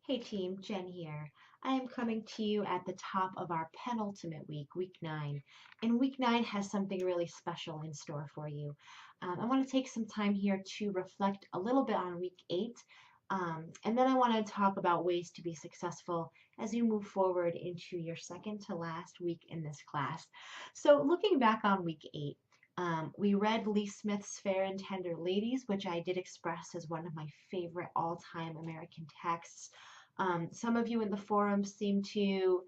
Hey team, Jen here. I am coming to you at the top of our penultimate week, week 9. And week 9 has something really special in store for you. I want to take some time here to reflect a little bit on week 8. And then I want to talk about ways to be successful as you move forward into your second to last week in this class. So, looking back on week 8, we read Lee Smith's Fair and Tender Ladies, which I did express as one of my favorite all time American texts. Some of you in the forum seem to,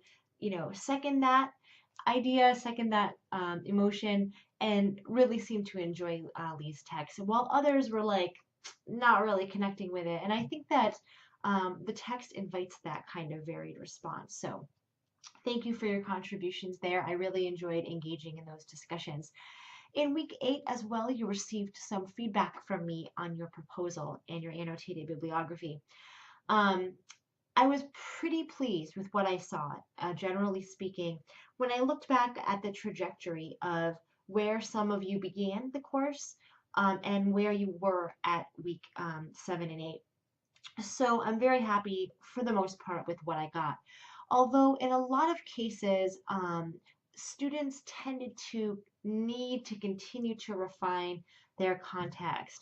second that idea, second that emotion, and really seem to enjoy Lee's text, while others were like not really connecting with it. And I think that the text invites that kind of varied response. So thank you for your contributions there. I really enjoyed engaging in those discussions. In week 8 as well, you received some feedback from me on your proposal and your annotated bibliography. Um, I was pretty pleased with what I saw, generally speaking, when I looked back at the trajectory of where some of you began the course and where you were at week 7 and 8. So I'm very happy for the most part with what I got. Although in a lot of cases, students tended to need to continue to refine their context.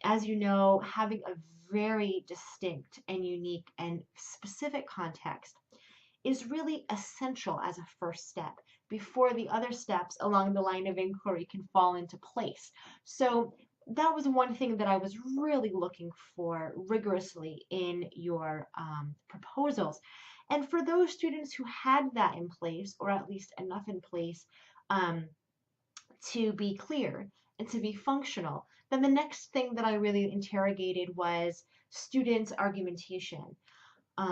As you know, having a very distinct and unique and specific context is really essential as a first step before the other steps along the line of inquiry can fall into place. So that was one thing that I was really looking for rigorously in your proposals. And for those students who had that in place, or at least enough in place um, to be clear and to be functional, then the next thing that I really interrogated was students' argumentation,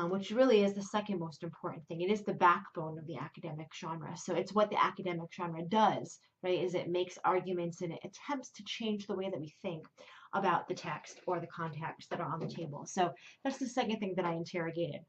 which really is the second most important thing. It is the backbone of the academic genre. So it's what the academic genre does, right? Is it makes arguments and it attempts to change the way that we think about the text or the context that are on the table. So that's the second thing that I interrogated.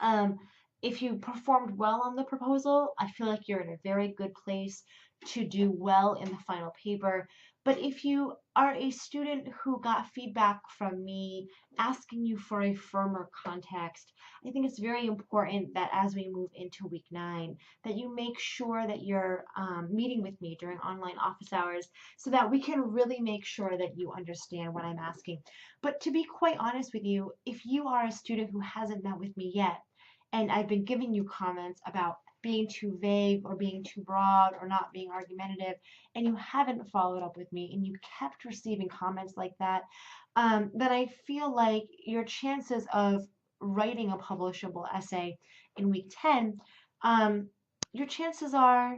Um, if you performed well on the proposal, I feel like you're in a very good place to do well in the final paper. But if you are a student who got feedback from me asking you for a firmer context, I think it's very important that as we move into week 9, that you make sure that you're meeting with me during online office hours so that we can really make sure that you understand what I'm asking. But to be quite honest with you, if you are a student who hasn't met with me yet, and I've been giving you comments about being too vague or being too broad or not being argumentative, and you haven't followed up with me and you kept receiving comments like that, then I feel like your chances of writing a publishable essay in week 10, your chances are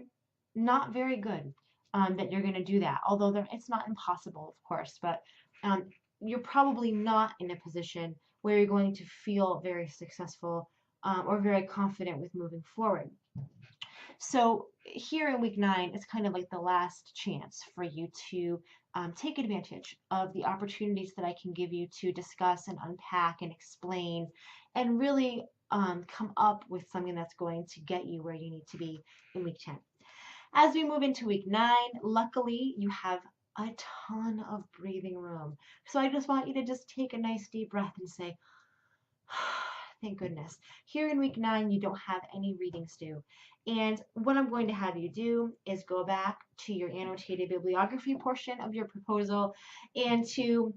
not very good that you're going to do that. Although it's not impossible, of course, but um, you're probably not in a position where you're going to feel very successful or very confident with moving forward. So here in week 9, it's kind of like the last chance for you to take advantage of the opportunities that I can give you to discuss and unpack and explain and really come up with something that's going to get you where you need to be in week 10. As we move into week 9, luckily you have a ton of breathing room. So I just want you to just take a nice deep breath and say, thank goodness. Here in week 9, you don't have any readings due. And what I'm going to have you do is go back to your annotated bibliography portion of your proposal and to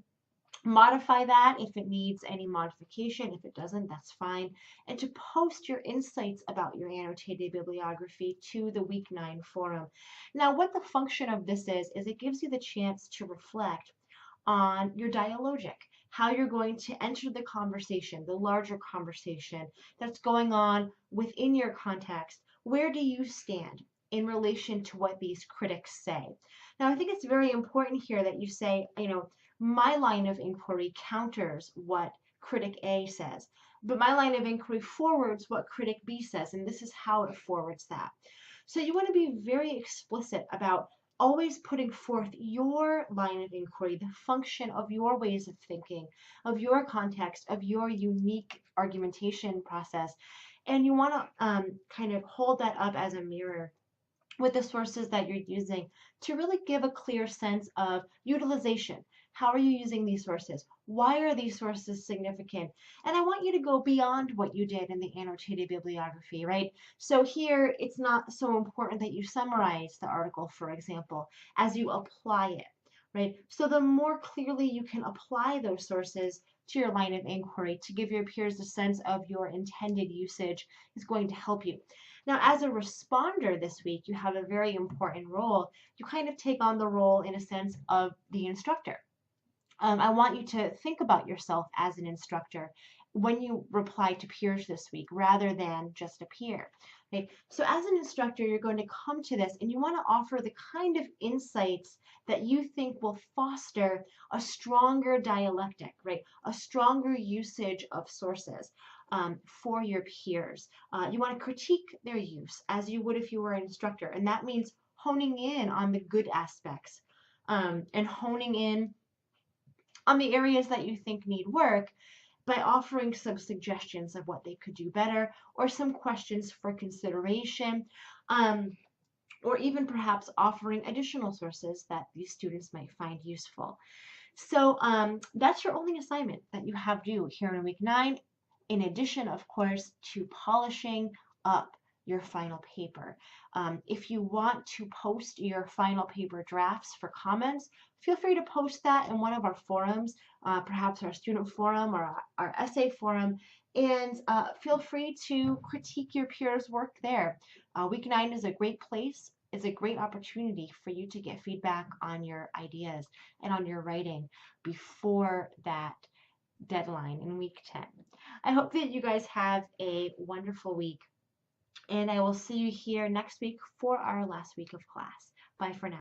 modify that if it needs any modification. If it doesn't, that's fine. And to post your insights about your annotated bibliography to the week 9 forum. Now, what the function of this is it gives you the chance to reflect on your dialogic, how you're going to enter the conversation, the larger conversation that's going on within your context. Where do you stand in relation to what these critics say? Now, I think it's very important here that you say, my line of inquiry counters what critic A says, but my line of inquiry forwards what critic B says, and this is how it forwards that. So you want to be very explicit about always putting forth your line of inquiry, the function of your ways of thinking, of your context, of your unique argumentation process. And you want to kind of hold that up as a mirror with the sources that you're using to really give a clear sense of utilization. How are you using these sources? Why are these sources significant? And I want you to go beyond what you did in the annotated bibliography, right? So here, it's not so important that you summarize the article, for example, as you apply it, right? So the more clearly you can apply those sources to your line of inquiry to give your peers a sense of your intended usage is going to help you. Now, as a responder this week, you have a very important role. You kind of take on the role, in a sense, of the instructor. I want you to think about yourself as an instructor when you reply to peers this week rather than just a peer. Okay? So as an instructor, you're going to come to this and you want to offer the kind of insights that you think will foster a stronger dialectic, right? A stronger usage of sources for your peers. You want to critique their use as you would if you were an instructor. And that means honing in on the good aspects and honing in on the areas that you think need work by offering some suggestions of what they could do better or some questions for consideration, um, or even perhaps offering additional sources that these students might find useful. So that's your only assignment that you have due here in week 9, in addition, of course, to polishing up your final paper. If you want to post your final paper drafts for comments, feel free to post that in one of our forums, perhaps our student forum or our essay forum, and feel free to critique your peers' work there. Week 9 is a great place. It's a great opportunity for you to get feedback on your ideas and on your writing before that deadline in week 10. I hope that you guys have a wonderful week, and I will see you here next week for our last week of class. Bye for now.